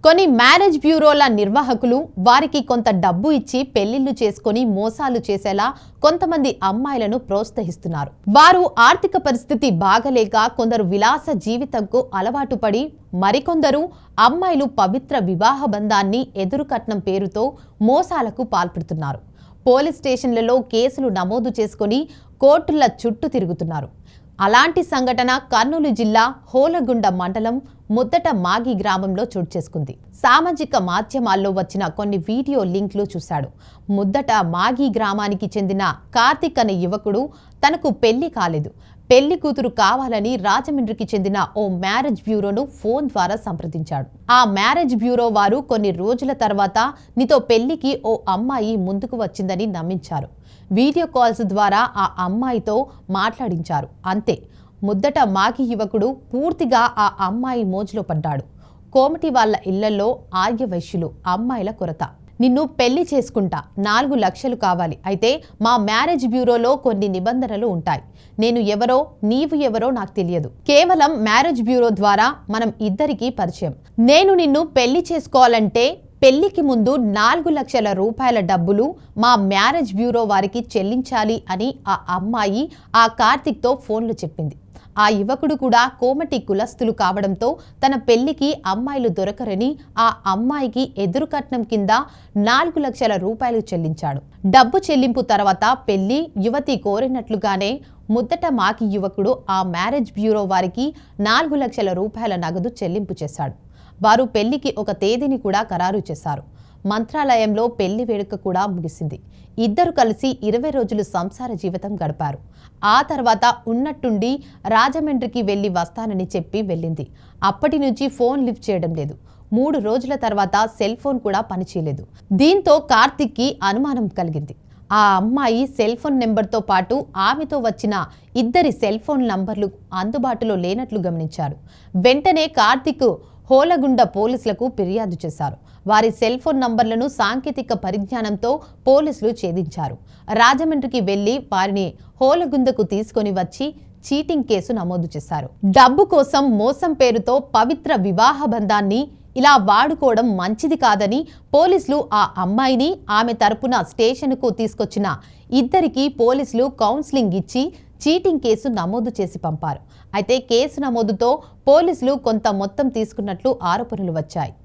కొన్ని మ్యారేజ్ బ్యూరోల నిర్వాహకులు వారికి కొంత డబ్బు ఇచ్చి పెళ్లిళ్లు చేసుకొని మోసాలు చేసేలా కొంతమంది అమ్మాయిలను ప్రోత్సహిస్తున్నారు. వారు ఆర్థిక పరిస్థితి బాగలేక కొందరు విలాస జీవితంకు అలవాటు పడి మరికొందరు అమ్మాయిలు పవిత్ర వివాహ బంధాన్ని ఎదురుకట్నం పేరుతో మోసాలకు పాల్పడుతున్నారు. పోలీస్ స్టేషన్లలో కేసులు నమోదు చేసుకొని కోర్టుల చుట్టూ తిరుగుతున్నారు. అలాంటి సంఘటన కర్నూలు జిల్లా హోలగుండ మండలం ముద్దట మాగి గ్రామంలో చోటు చేసుకుంది. సామాజిక మాధ్యమాల్లో వచ్చిన కొన్ని వీడియో లింక్లు చూశాడు. ముద్దట మాగి గ్రామానికి చెందిన కార్తిక్ అనే యువకుడు తనకు పెళ్లి కాలేదు, పెళ్లి కూతురు కావాలని రాజమండ్రికి చెందిన ఓ మ్యారేజ్ బ్యూరోను ఫోన్ ద్వారా సంప్రదించాడు. ఆ మ్యారేజ్ బ్యూరో వారు కొన్ని రోజుల తర్వాత నీతో పెళ్లికి ఓ అమ్మాయి ముందుకు వచ్చిందని నమ్మించారు. వీడియో కాల్స్ ద్వారా ఆ అమ్మాయితో మాట్లాడించారు. అంతే, ముద్దట మాగి యువకుడు పూర్తిగా ఆ అమ్మాయి మోజులో పడ్డాడు. కోమటి వాళ్ల ఇళ్లలో ఆర్యవైశ్యులు, అమ్మాయిల కొరత. నిన్ను పెళ్లి చేసుకుంటా, 4 లక్షలు కావాలి, అయితే మా మ్యారేజ్ బ్యూరోలో కొన్ని నిబంధనలు ఉంటాయి. నేను ఎవరో నీవు ఎవరో నాకు తెలియదు, కేవలం మ్యారేజ్ బ్యూరో ద్వారా మనం ఇద్దరికీ పరిచయం. నేను నిన్ను పెళ్లి చేసుకోవాలంటే పెళ్లికి ముందు 4 లక్షల రూపాయల డబ్బులు మా మ్యారేజ్ బ్యూరో వారికి చెల్లించాలి అని ఆ అమ్మాయి ఆ కార్తిక్తో ఫోన్లో చెప్పింది. ఆ యువకుడు కూడా కోమటి కులస్తులు కావడంతో తన పెళ్లికి అమ్మాయిలు దొరకరని ఆ అమ్మాయికి ఎదురుకట్నం కింద 4 లక్షల రూపాయలు చెల్లించాడు. డబ్బు చెల్లింపు తర్వాత పెళ్లి యువతి కోరినట్లుగానే ముద్దట మాకి యువకుడు ఆ మ్యారేజ్ బ్యూరో వారికి 4 లక్షల రూపాయల నగదు చెల్లింపు చేశాడు. వారు పెళ్లికి ఒక తేదీని కూడా ఖరారు చేశారు. మంత్రాలయంలో పెళ్లి వేడుక కూడా ముగిసింది. ఇద్దరు కలిసి 20 రోజులు సంసార జీవితం గడిపారు. ఆ తర్వాత ఉన్నట్టుండి రాజమండ్రికి వెళ్లి వస్తానని చెప్పి వెళ్ళింది. అప్పటి నుంచి ఫోన్ లిఫ్ట్ చేయడం లేదు. 3 రోజుల తర్వాత సెల్ ఫోన్ కూడా పనిచేయలేదు. దీంతో కార్తిక్కి అనుమానం కలిగింది. ఆ అమ్మాయి సెల్ ఫోన్ నెంబర్తో పాటు ఆమెతో వచ్చిన ఇద్దరి సెల్ ఫోన్ నంబర్లు అందుబాటులో లేనట్లు గమనించారు. వెంటనే కార్తిక్ హోలగుండ పోలీసులకు ఫిర్యాదు చేశారు. వారి సెల్ ఫోన్ నంబర్లను సాంకేతిక పరిజ్ఞానంతో పోలీసులు ఛేదించారు. రాజమండ్రికి వెళ్లి వారిని హోలగుందకు తీసుకొని వచ్చి చీటింగ్ కేసు నమోదు చేశారు. డబ్బు కోసం మోసం పేరుతో పవిత్ర వివాహ బంధాన్ని ఇలా వాడుకోవడం మంచిది కాదని పోలీసులు ఆ అమ్మాయిని ఆమె తరపున స్టేషన్కు తీసుకొచ్చిన ఇద్దరికి పోలీసులు కౌన్సిలింగ్ ఇచ్చి చీటింగ్ కేసు నమోదు చేసి పంపారు. అయితే కేసు నమోదుతో పోలీసులు కొంత మొత్తం తీసుకున్నట్లు ఆరోపణలు వచ్చాయి.